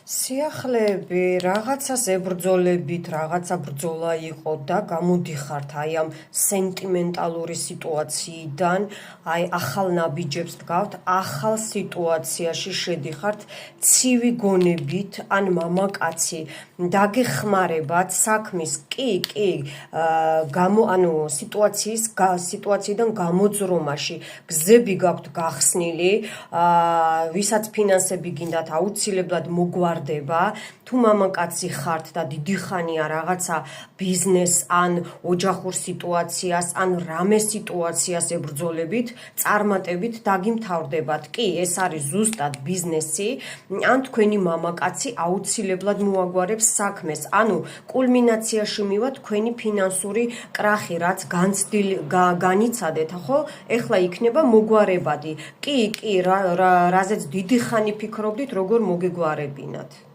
სიახლეები რაღაცას ებრძოლებით, რაღაცა ბრძოლა იყო და გამოდიხართ აი ამ სენტიმენტალური სიტუაციიდან, აი ახალ ნაბიჯებს დგავთ, ახალ სიტუაციაში შედიხართ, ცივი გონებით, ან მამაკაცი დაგეხმარებათ საქმის, ანუ სიტუაციიდან გამოძრომაში გზები გაქვთ გახსნილი, ვისაც ფინანსები გინდათ აუცილებლად მოგვარდება, თუ მამაკაცი ხართ და დიდი ხანია რაღაცა ბიზნეს ან ოჯახურ სიტუაციას ან რამე სიტუაციას ებრძოლებით, წარმატებით დაგიმთავრდებათ. კი, ეს არის ზუსტად ბიზნესი, ან თქვენი მამაკაცი აუცილებლად მოაგვარებს საქმეს, ანუ კულმინაციაში მივა თქვენი ფინანსური კრახი, რაც განიცადეთ, ხო? ეხლა იქნება მოგვარებადი. კი, რაზეც დიდი ხანი ფიქრობდით, როგორ მოგეგვარებინათ.